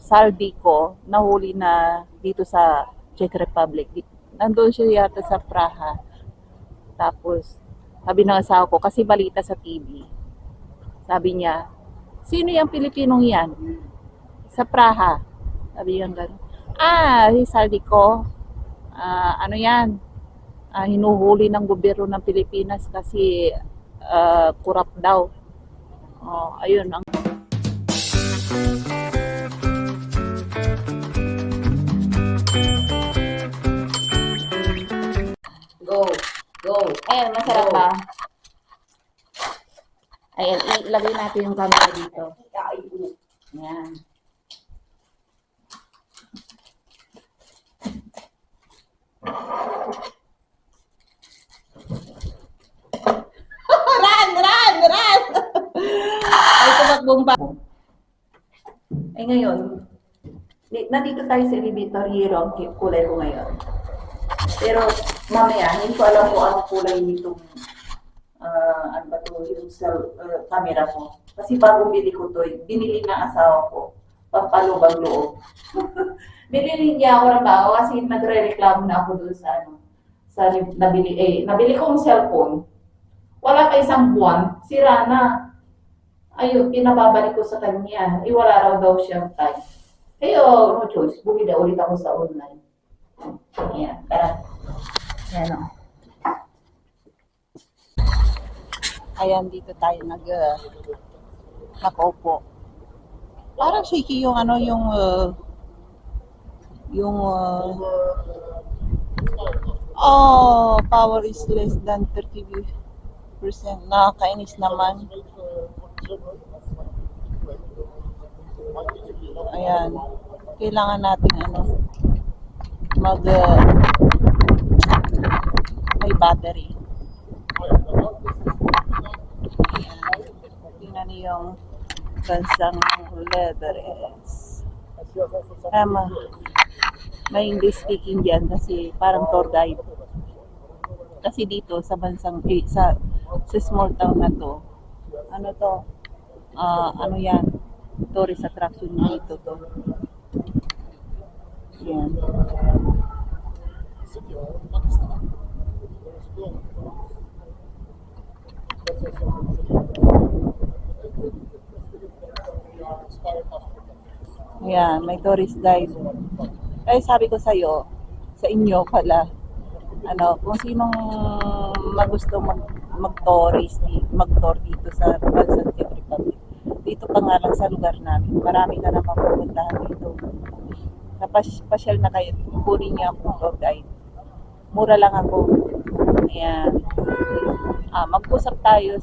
Saldico, nahuli na dito sa Czech Republic. Nandun siya yata sa Praha. Tapos, sabi ng asawa ko, kasi balita sa TV. Sabi niya, sino yung Pilipinong yan? Sa Praha. Sabi niya gano'n. Si Saldico. Ano yan? Hinuhuli ng gobyerno ng Pilipinas kasi corrupt daw. Ayun ang go, go. Ayan, masarap ba? Ayan, ilagay natin yung camera dito. Ayan. Run! Ay, tumakbong pa. Ay, ngayon, nandito tayo sa elevator, hero ang kulay ko ngayon. Pero, mamaya, hindi ko alam kung anong kulay nitong ano ba to, yung sa camera ko. Kasi bagong bili ko to, binili ng asawa ko, pampalubang loob. Binili niya ako ng bago kasi nagre-reklamo na ako doon sa nabili kong cellphone. Wala pa isang buwan, sira na. Ayun, pinababalik ko sa kanya. Wala raw daw siyang time. Kaya, no choice, bumili ulit ako sa online. Ayan, tara. Ayan o. Ayan, dito tayo nakaupo. Parang shaky yung power is less than 30%. Nakakainis naman. Ayan. Kailangan natin may battery. Ayan. Tingnan niyo yung bansang Leveres. May English speaking dyan kasi parang tour guide. Kasi dito sa bansang sa small town na to, yan, tourist attraction dito to. Yan. Yan, may tourist guide. Kaya sabi ko sa inyo pala, kung sinong magusto mag-tour dito sa bansang Czech Republic. Dito pa nga lang sa lugar namin, marami ka naman pupuntahan dito. Pasyal na kayo, kunin niya akong tour guide. Mura lang ako. Ayan. Mag-usap tayo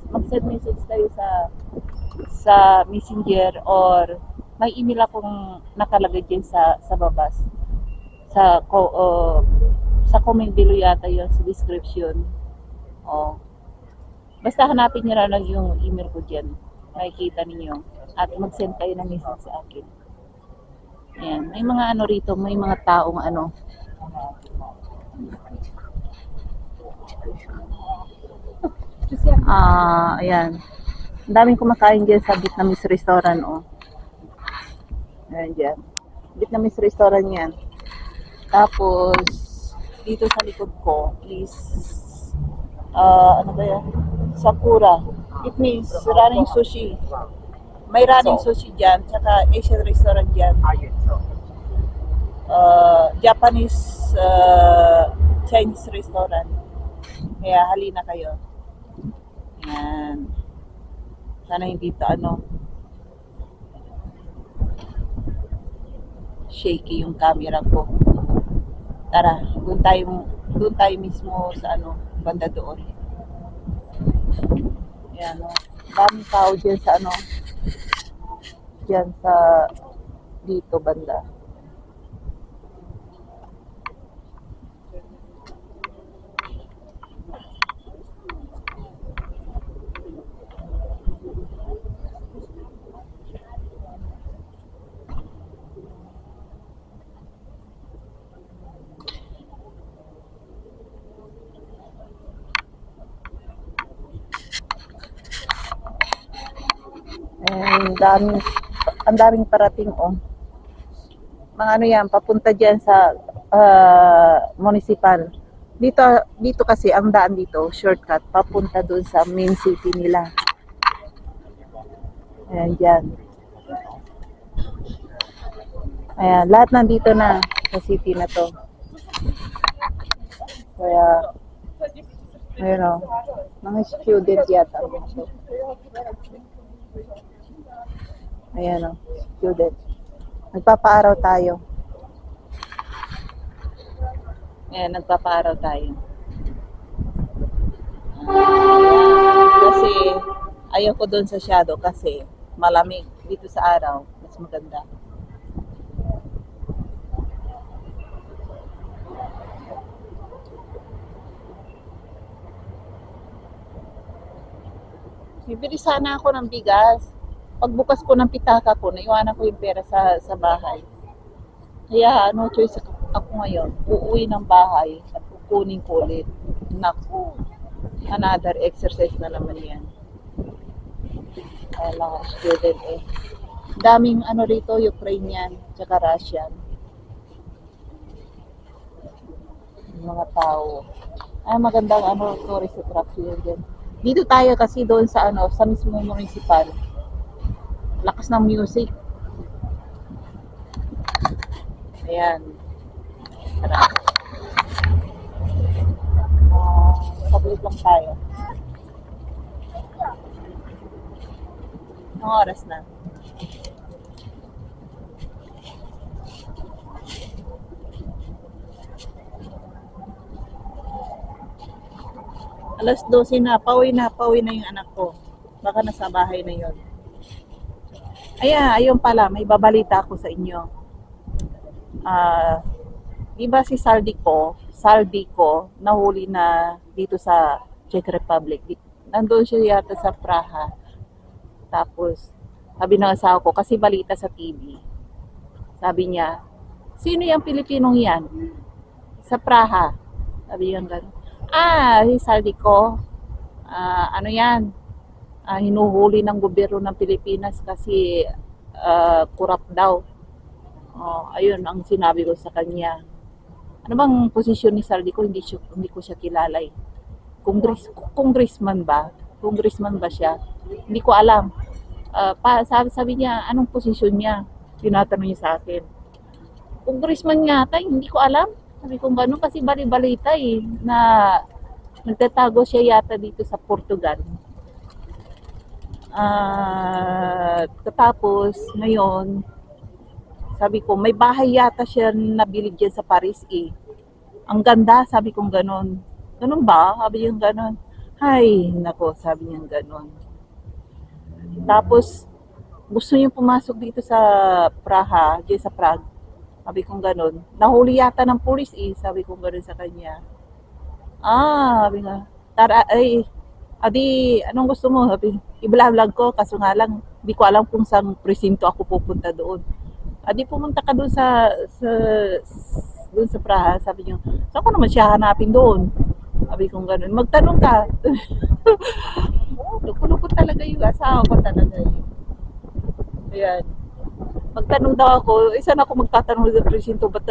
mag-send message tayo sa Messenger or may email akong nakalagay dyan sa babas. Sa comment below yata yun sa description. Basta hanapin nyo lang yung email ko dyan. Makikita ninyo. At mag-send kayo ng message sa akin. Ayan. May mga rito, may mga taong ayan. Ang daming kumakain dyan sa Vietnamese restaurant, Ayan dyan. Vietnamese restaurant yan. Tapos, dito sa likod ko is, Sakura. It means running sushi. May running sushi dyan, tsaka Asian restaurant dyan. Japanese, Chinese restaurant. Kaya halina kayo. Ayan. Sana hindi ito shaky yung camera ko. Tara, doon tayo mismo sa banda doon. Ayan, daming tao dyan sa dyan sa dito banda. Ang daming parating, oh. Mga ano yan, papunta dyan sa municipal. Dito kasi, ang daan dito, shortcut, papunta dun sa main city nila. Ayan, dyan. Ayan, lahat nandito na sa city na to. Kaya, ayun o, mga student yata. Ayan o, student. Nagpapaaraw tayo. Ayan, nagpapaaraw tayo. Kasi, ayaw ko doon sa shadow kasi malamig. Dito sa araw, mas maganda. Bibili sana ako ng bigas. Pagbukas ko ng pitaka ko, naiwanan ko yung pera sa bahay. Kaya no choice ako ngayon. Uuwi ng bahay at kukunin ko ulit. Naku, another exercise na naman yan. Mga student eh. Daming ano rito, Ukrainian, tsaka Russian. Mga tao. Magandang ano, tourist attraction din. Dito tayo kasi doon sa ano, sa mismo municipal. Lakas ng music. Ayan. Tara. Sablit lang tayo. Anong oras na? Alas 12 na, pauwi na yung anak ko. Baka nasa bahay na yon. Ayun pala, may babalita ako sa inyo. Di ba si Saldico, nahuli na dito sa Czech Republic. Nandun siya yata sa Praha. Tapos, sabi ng asawa ko, kasi balita sa TV. Sabi niya, sino yung Pilipinong yan? Sa Praha. Sabi niya gano'n. Si Saldico, ano yan, hinuhuli ng gobyerno ng Pilipinas kasi corrupt daw. Ayun ang sinabi ko sa kanya. Ano bang posisyon ni Saldico? Hindi ko siya kilala eh. Congressman ba? Congressman ba siya? Hindi ko alam. Sabi niya, anong posisyon niya? Tinatanong niya sa akin. Congressman nga tayo, hindi ko alam. Sabi ko gano'n kasi bali-balita eh, na nagtatago siya yata dito sa Portugal. Tapos, ngayon, sabi ko, may bahay yata siya nabili dyan sa Paris eh. Ang ganda, sabi ko gano'n. Gano'n ba? Sabi niya gano'n. Ay, nako, sabi niya gano'n. Tapos, gusto niya pumasok dito sa Praha, dyan sa Prague. Sabi kong gano'n. Nahuli yata ng pulis eh. Sabi kong gano'n sa kanya. Sabi nga. Tara, anong gusto mo? Sabi, i-vlog ko. Kaso nga lang, di ko alam kung saan presinto ako pupunta doon. Pumunta ka doon doon sa Praha. Sabi niya, saan ko naman siya hanapin doon? Sabi kong gano'n. Magtanong ka. Loko-loko talaga yung asawa ko talaga yun. Ayan. Magtanong daw ako, isa na ako magtatanong sa presinto, ba't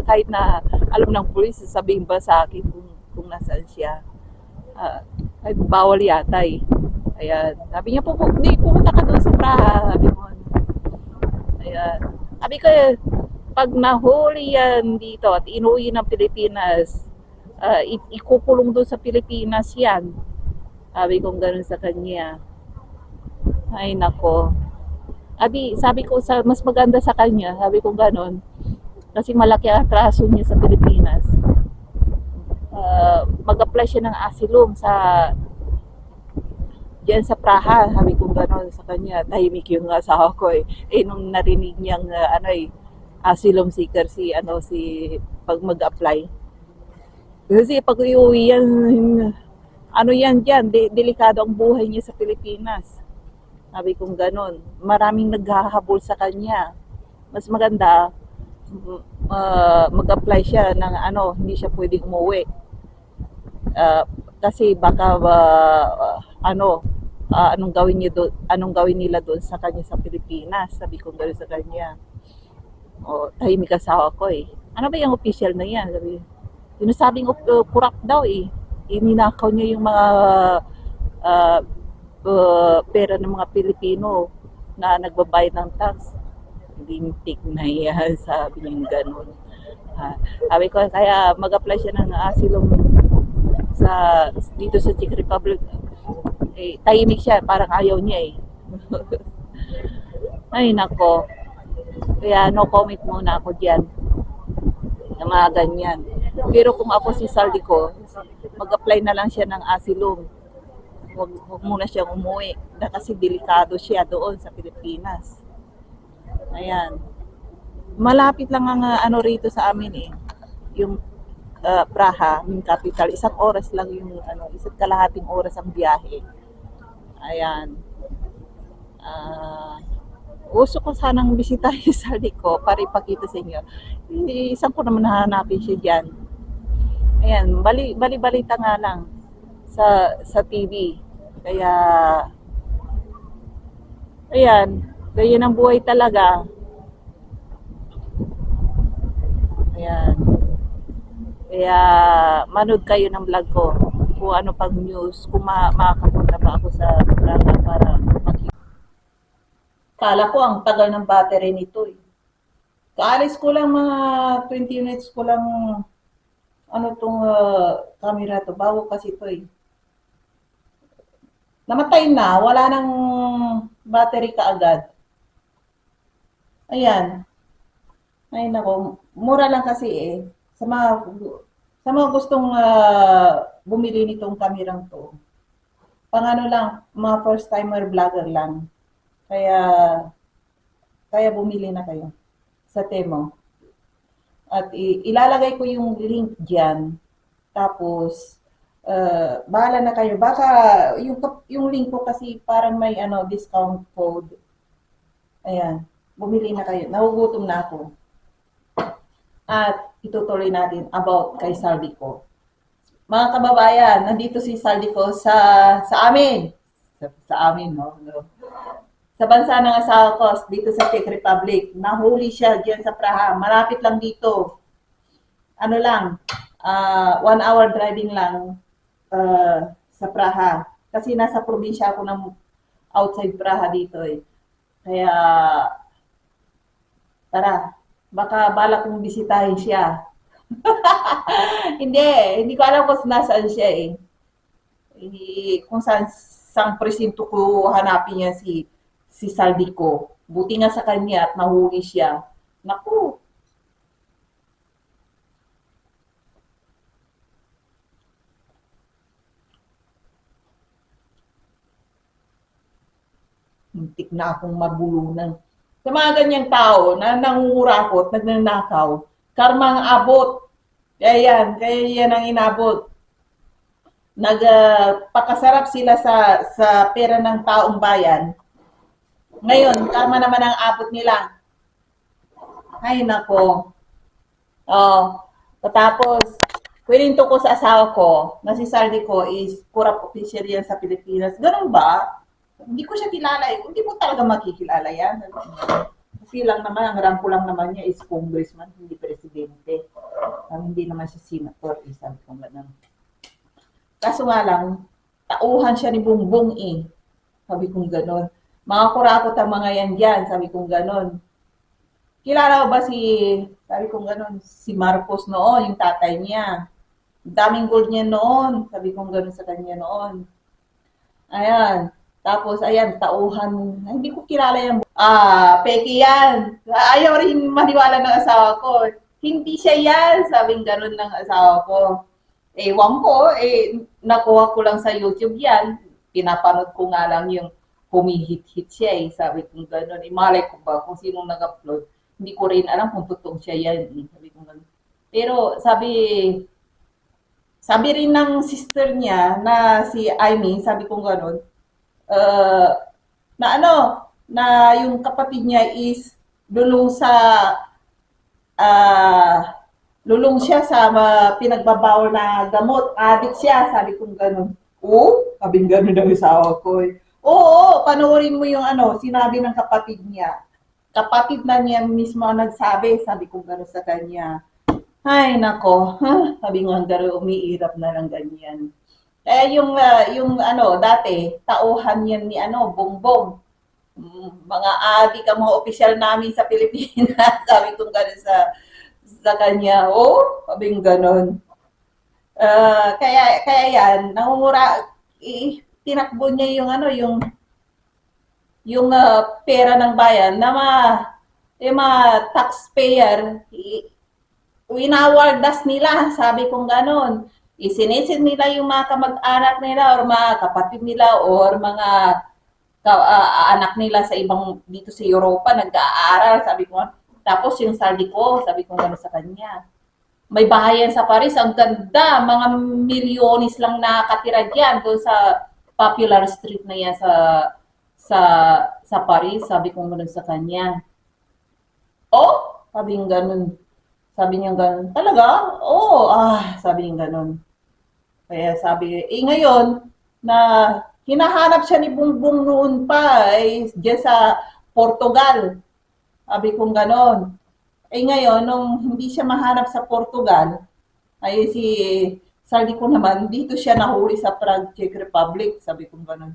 kahit na alam ng pulis, sabihin ba sa akin kung nasaan siya. Ay, bawal yata eh. Ayan. Sabi niya, pumunta ka doon sa Praha. Sabi mo, ayan. Sabi ko, pag nahuli yan dito at inuwi ng Pilipinas, ikukulong doon sa Pilipinas yan. Sabi kong gano'n sa kanya. Ay, nako. Sabi ko, mas maganda sa kanya, sabi ko gano'n, kasi malaki ang atraso niya sa Pilipinas. Mag-apply siya ng asylum diyan sa Praha, sabi ko gano'n sa kanya. Tahimik yung asawa ko eh. Nung narinig niyang asylum seeker si pag mag-apply. Kasi pag iuwi yan, yan dyan, delikado ang buhay niya sa Pilipinas. Sabi kong gano'n. Maraming naghahabol sa kanya. Mas maganda, mag-apply siya ng hindi siya pwedeng umuwi. Kasi baka, anong gawin nila doon sa kanya sa Pilipinas. Sabi ko gano'n sa kanya. O, tahimik asawa ko eh. Ano ba yung official na yan? Sinasabing corrupt daw eh. Ininakaw niya yung mga uh, pera ng mga Pilipino na nagbabayad ng tax. Lintik na yan, sabi niya gano'n. Sabi ko, kaya mag-apply siya ng asylum dito sa Czech Republic. Eh, tahimik siya, parang ayaw niya eh. Ay, nako. Kaya no comment muna ako dyan ng mga ganyan. Pero kung ako si Saldico, mag-apply na lang siya ng asylum. Huwag muna siyang umuwi. Kasi delikado siya doon sa Pilipinas. Ayan. Malapit lang ang rito sa amin eh. Yung Praha, yung capital. Isang oras lang yung isa't kalahating oras ang biyahe. Ayan. Gusto ko sanang bisitahin sa Saldico para ipakita sa inyo. Isang ko naman nahanapin siya dyan. Ayan, bali-balita nga lang sa TV. Kaya, ayan, ganyan ang buhay talaga. Ayan. Kaya, manood kayo ng vlog ko kung ano pang news, kung makakapunta pa ako sa Praga para makita. Kala ko ang tagal ng battery nito eh. Kaalis ko lang mga 20 minutes ko lang tong camera to. Bago kasi to eh. Namatay na. Wala nang battery kaagad. Ayan. Ay nako. Mura lang kasi eh. Sa mga gustong bumili nitong kamerang to. Pang lang, mga first timer vlogger lang. Kaya bumili na kayo sa Temo. At ilalagay ko yung link dyan. Tapos, bahala na kayo. Baka yung link ko kasi parang may discount code. Ayan. Bumili na kayo. Nahugutom na ako. At itutuloy natin about kay Saldico. Mga kababayan, nandito si Saldico sa amin. Sa amin, no? Sa bansa ng asawa ko, dito sa Czech Republic. Nahuli siya diyan sa Praha. Malapit lang dito. 1 hour driving lang sa Praha. Kasi nasa probinsya ako ng outside Praha dito eh. Kaya, tara, baka balak kong bisitahin siya. Hindi ko alam kung nasaan siya eh. Kung saan presinto ko hanapin niya si Saldico. Buti nga sa kanya at nahuli siya. Naku. Muntik na akong mabulunan. Sa mga ganyang tao na nangungurakot, nagnanakaw, karma ang abot. Kaya yan ang inabot. Nagpakasarap sila sa pera ng taong bayan. Ngayon, karma naman ang abot nila. Ay, nako. Tapos, kwento ko sa asawa ko na si Saldico is corrupt official yan sa Pilipinas. Ganun ba? Hindi ko siya kilala eh. Hindi mo talaga makikilala yan. Kasi lang naman, ang rampo lang naman niya is congressman, hindi presidente. Hindi naman siya senator, sabi ko ganun. Kaso nga lang, tauhan siya ni Bongbong eh. Sabi kong ganun. Mga kurakot ang mga yan dyan, sabi kong ganun. Kilala ko ba sabi kong ganun, si Marcos noon, yung tatay niya. Daming gold niya noon, sabi kong ganun sa kanya noon. Ayan. Tapos, ayan, tauhan. Hindi ko kilala yan. Peki yan. Ayaw rin maniwala ng asawa ko. Hindi siya yan. Sabing ganun ng asawa ko. Ewan ko, nakuha ko lang sa YouTube yan. Pinapanood ko nga lang yung humihit-hit siya eh. Sabi ko ganun. Malay ko ba kung sinong nag-upload. Hindi ko rin alam kung totoong siya yan. Sabi ko ganun. Pero sabi rin ng sister niya na si Amy, sabi ko ganun, na yung kapatid niya is lulong siya sa pinagbabawal na gamot. Addict siya, sabi kong ganun. Sabing ganun ng asawa ko. Oo, panoorin mo yung ano, sinabi ng kapatid niya. Kapatid na niya mismo ang nagsabi, sabi ko gano'n sa kanya. Ay, nako, sabi nga gano'n, umiirap na lang ganyan. Eh, yung ano, dati, tauhan yan ni ano, Bongbong. Mga adik ang mga opisyal namin sa Pilipinas. Sabi ko gano'n sa kanya. Oh, sabi gano'n. Kaya yan, tinakbo niya yung ano, pera ng bayan na yung mga taxpayer, winawardas nila, sabi kong ganon. Isinisid nila yung mga kamag-anak nila or mga kapatid nila or mga anak nila sa ibang dito sa Europa nag-aaral, sabi ko. Tapos yung saldi ko, sabi ko gano'n sa kanya. May bahayan sa Paris, ang ganda, mga milyonis lang nakatira diyan doon sa popular street na yan sa sa Paris, sabi ko gano'n sa kanya. Oh, sabi niya gano'n. Sabi niya gano'n. Talaga? Oo, sabi niya gano'n. Kaya sabi, ngayon, na hinahanap siya ni Bongbong noon pa, diyan sa Portugal. Sabi kong gano'n. Ngayon, nung hindi siya mahanap sa Portugal, ay si sabi ko naman, dito siya nahuli sa Prague, Czech Republic. Sabi ko gano'n.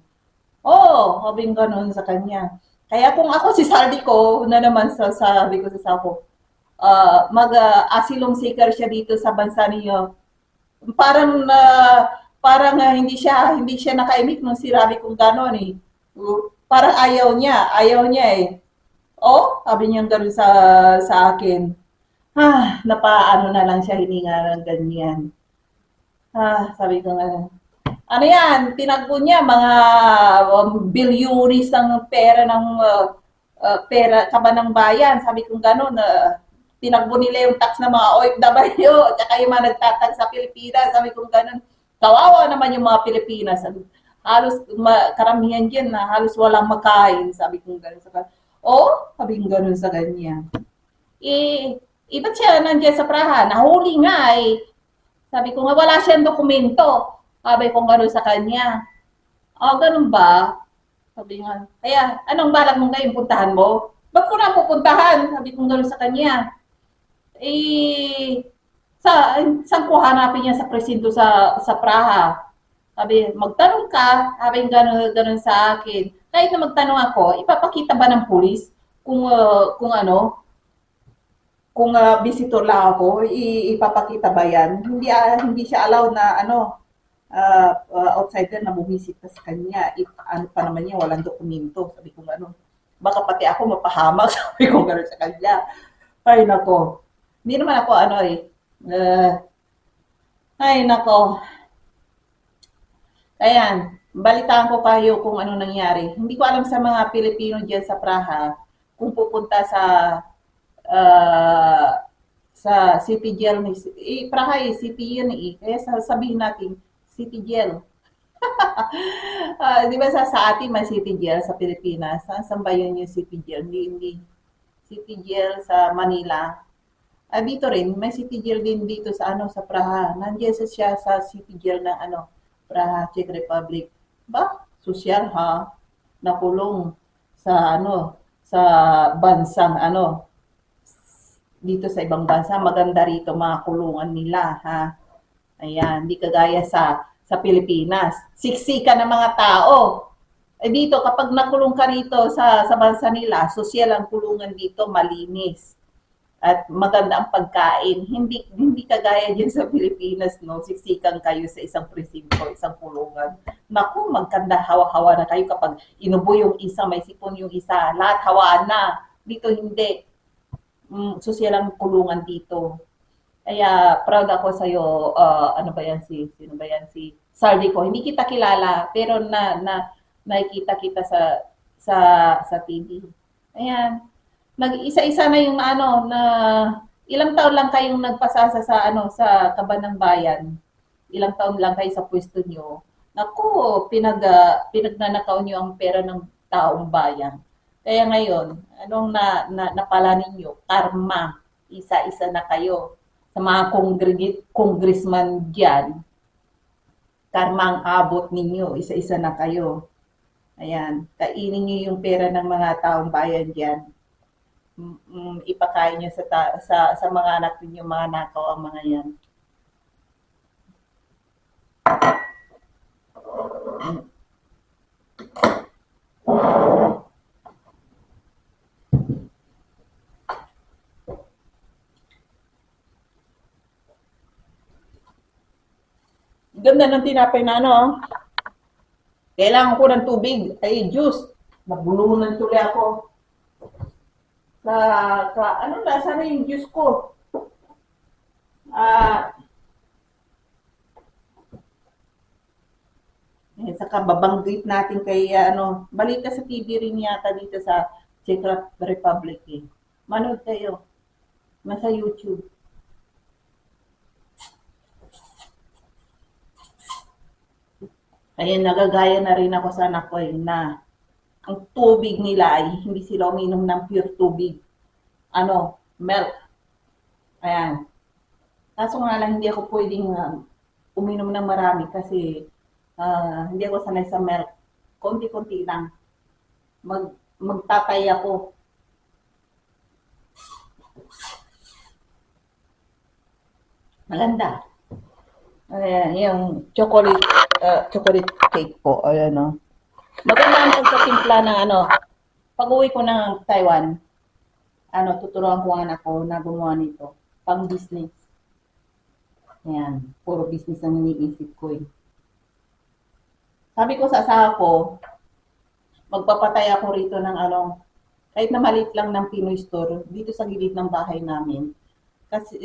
Oo, sabi ko gano'n sa kanya. Kaya kung ako si Saldi ko na naman sabi ko sa ako, mag-asylum seeker siya dito sa bansa niyo. Parang hindi siya nakaimik nung sinabi kong gano'n eh. Parang ayaw niya eh. Oh, sabi niya gano'n sa akin. Napaano na lang siya hininga ng ganyan. Sabi ko nga, ano yan, tinagpo niya mga bilyunis ng pera pera kaba ng bayan. Sabi ko gano'n, tinagbo nila yung tax ng mga OFW, tsaka yung mga nagtatag sa Pilipinas. Sabi ko gano'n, kawawa naman yung mga Pilipinas. Halos karamihan dyan na halos walang makain. Sabi ko gano'n sa kanya. Oh, sabi ko gano'n sa kanya. Ba't siya nandiyan sa Praha? Nahuli nga eh. Sabi ko nga, wala siyang dokumento. Sabi ko gano'n sa kanya. Ganun ba? Sabi nga, kaya anong balak mong ngayon puntahan mo? Ba't ko na pupuntahan? Sabi ko gano'n sa kanya. Saan ko hanapin niya sa presinto sa Praha? Sabi, magtanong ka, sabi gano'n sa akin. Kahit na magtanong ako, ipapakita ba ng pulis kung ano, kung visitor lang ako, ipapakita ba yan? Hindi siya allowed na ano, outsider na bumisita sa kanya. Ano pa naman niya, walang dokumento. Sabi ko ano, baka pati ako mapahamak. Sabi ko gano'n sa kanya. Ay, nako. Hindi naman ako ano eh. Ay, nako. Ayan, balitaan ko kayo kung ano nangyari. Hindi ko alam sa mga Pilipino diyan sa Praha kung pupunta uh, sa City Jail ni Praha City yun eh. Kaya sabihin natin City Jail. Di ba sa atin may City Jail sa Pilipinas? Saan ba yun yung City Jail? Hindi. City Jail sa Manila. Dito rin, may City Jail din dito sa ano sa Praha. Nandiyan siya sa City Jail ng ano, Praha, Czech Republic. Ba? Sosyal ha? Nakulong sa ano, sa bansang ano, dito sa ibang bansa. Maganda rito mga kulungan nila ha. Ayan, di kagaya sa Pilipinas. Siksika ng mga tao. Dito, kapag nakulong ka rito sa bansa nila, sosyal ang kulungan dito, malinis at maganda ang pagkain. Hindi kagaya diyan sa Pilipinas, no? Siksikan kayo sa isang presinto, isang kulungan. Naku, magkanda hawa-hawa na kayo kapag inubo yung isa, may sipon yung isa, lahat hawaan na. Dito hindi. Sosyal ang kulungan dito. Kaya proud ako sa iyo. Ano ba yan sino ba yan si Sardico. Hindi kita kilala, pero nakikita kita sa TV. Ayan, nag-isa-isa na yung ano na ilang taon lang kayong nagpasasa sa ano sa Kaban ng Bayan. Ilang taon lang kayo sa pwesto nyo. Naku, pinagnanakaw nyo ang pera ng taong bayan. Kaya ngayon, anong napala ninyo? Karma. Isa-isa na kayo. Sa mga congressman dyan, karma ang abot ninyo. Isa-isa na kayo. Ayan, kainin niyo yung pera ng mga taong bayan diyan. Ipakain niyo sa mga anak ninyo, mga nakaw ang mga yan. Ganda ng tinapay na ano, oh. Kailangan ko ng tubig. Ay, juice. Nabulunan tuloy ako. Ano na, sana yung juice ko. Ah, saka babanggit natin kay ano, balita sa TV rin yata dito sa Czech Republic eh. Manood kayo. Nasa YouTube. Ayan, nagagaya na rin ako sa anak ko eh, na ang tubig nila ay hindi sila uminom ng pure tubig. Ano, milk. Ayan. Kaso nga lang, hindi ako pwedeng uminom ng marami kasi hindi ako sanay sa milk. Konti-konti lang. Magtatay ako. Maganda. Ayan, yung chocolate cake po. Ayan, no. Maganda ang pagkatimpla ng ano. Pag-uwi ko ng Taiwan, tuturuan ko ang anak ko na gumawa nito. Pang business. Ayan, puro business ang iniisip ko eh. Sabi ko sa asawa ko, magpapatay ako rito ng kahit na maliit lang ng Pinoy store, dito sa gilid ng bahay namin. Kasi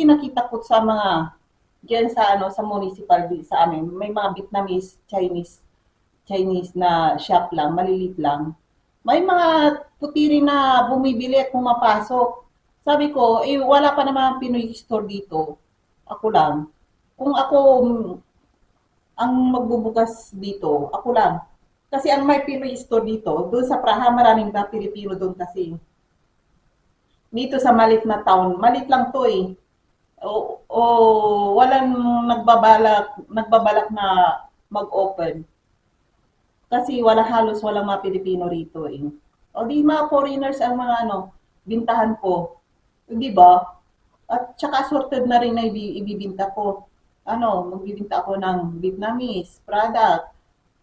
nakita ko sa mga diyan sa municipal sa amin, may mga Vietnamese, Chinese na shop lang, malilit lang. May mga putiri na bumibili at pumapasok. Sabi ko, wala pa naman Pinoy store dito. Ako lang. Kung ako ang magbubukas dito, ako lang. Kasi ang may Pinoy store dito, doon sa Praha, maraming ba Pilipino doon kasi. Dito sa malit na town, malit lang to eh. Walang nagbabalak na mag-open. Kasi halos walang mga Pilipino rito eh. O di mga foreigners ang mga bintahan ko. Di ba? At saka assorted na rin na ibibinta ko. Magbibinta ako ng Vietnamese product.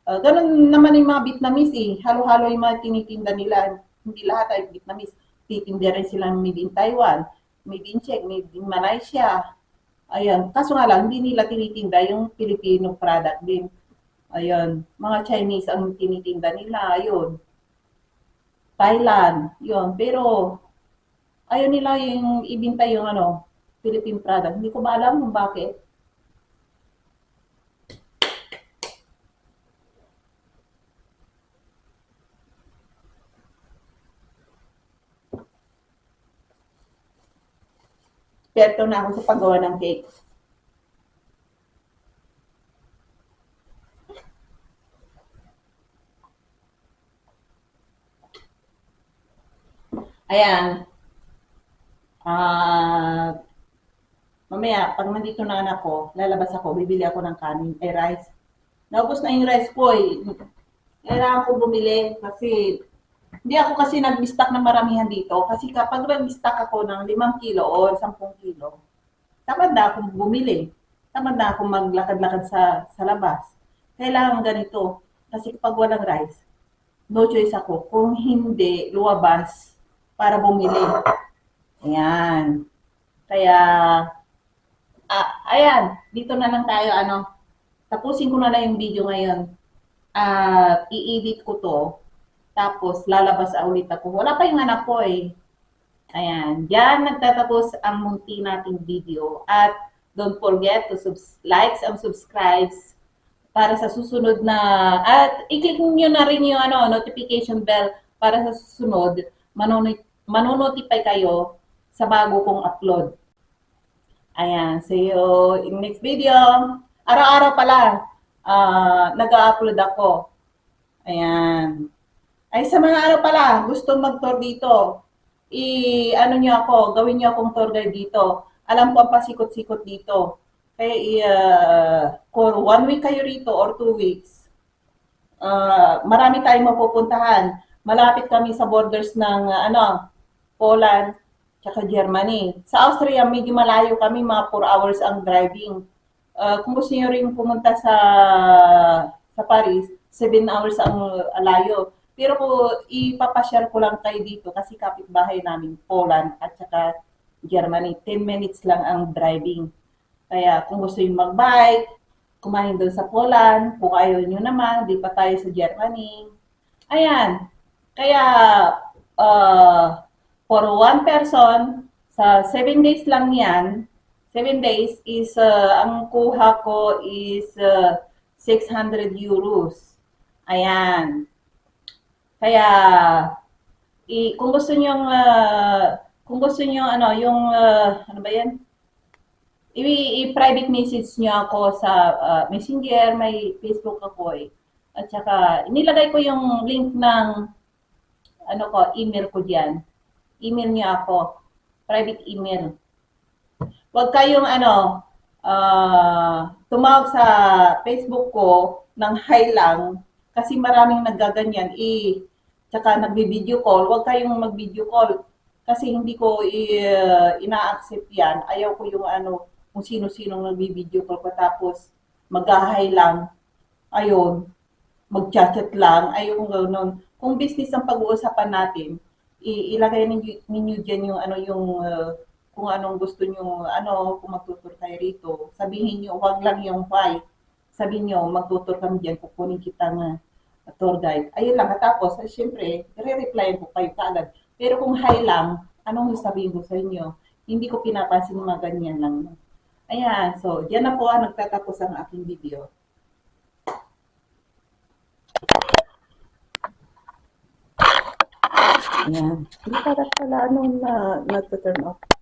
Ganun naman yung mga Vietnamese eh. Halo-halo yung mga tinitinda nila. Hindi lahat ay Vietnamese. Titinda rin sila made in Taiwan, made in Czech, made in Malaysia. Ayan. Kaso nga lang, hindi nila tinitinda yung Filipino product din. Ayan. Mga Chinese ang tinitinda nila. Ayun. Thailand. Yun. Pero, ayaw nila yung ibinta yung Philippine product. Hindi ko ba alam kung bakit. Perto na ako sa paggawa ng cake. Ayan. Mamaya, pag nandito na anak ko, lalabas ako, bibili ako ng kanin, rice. Naubos na yung rice ko eh. Kailangan ko bumili kasi hindi ako kasi nag-stock ng maramihan dito. Kasi kapag nag-stock ako ng 5 kilo o 10 kilo, tamad na akong bumili. Tamad na akong maglakad-lakad sa labas. Kailangan ganito. Kasi kapag walang rice, no choice ako kung hindi luwabas para bumili. Ayan. Kaya, ayan, dito na lang tayo, tapusin ko na lang yung video ngayon. I-edit ko to, tapos lalabas ulit ako. Wala pa yung anak ko eh. Ayan, diyan nagtatapos ang munti nating video. At don't forget to like and subscribe para sa susunod na, at i-click nyo na rin yung notification bell para sa susunod, manonotify kayo sa bago kong upload. Ayan, see you in next video. Araw-araw pala, nag-upload ako. Ayan. Ay, sa mga pala, gusto mag-tour dito, nyo ako, gawin nyo akong tour guide dito. Alam ko ang pasikot-sikot dito. Kaya, for 1 week kayo rito or 2 weeks, marami tayong mapupuntahan. Malapit kami sa borders ng Poland, tsaka Germany. Sa Austria, medyo malayo kami, mga 4 hours ang driving. Kung gusto niyo rin pumunta sa Paris, 7 hours ang layo. Pero kung ipapasyal ko lang kayo dito kasi kapitbahay namin, Poland at saka Germany, 10 minutes lang ang driving. Kaya kung gusto yung mag-bike, kumain doon sa Poland, kung ayaw nyo naman, di pa tayo sa Germany. Ayan. Kaya, for one person, sa 7 days lang yan, 7 days is, ang kuha ko is 600 euros. Ayan. Kaya, kung gusto niyo yung, ano ba yan? I-private message niyo ako sa Messenger, may Facebook ako eh. At saka, nilagay ko yung link ng email ko diyan. Email niyo ako. Private email. Huwag kayong tumawag sa Facebook ko ng hi lang kasi maraming naggaganyan tsaka nagbi-video call. Huwag kayong mag-video call kasi hindi ko ina-accept yan. Ayaw ko yung kung sino-sinong nagbi-video call ko tapos mag-hi lang. Ayun, mag-chat lang. Ayaw kong gano'n. Kung business ang pag-uusapan natin, ilagay ninyo dyan kung anong gusto nyo, kung magtutur kayo rito. Sabihin nyo, wag lang yung why. Sabihin nyo, magtutur kami dyan, kukunin kita ng tour guide. Ayun lang, tapos, syempre, re-replyan ko kayo kaagad. Pero kung hi lang, anong sasabihin ko sa inyo? Hindi ko pinapansin mga ganyan lang. Ayan, so, dyan na po nagtatapos ang aking video. Ayan. Hindi para pala nagtuturn off.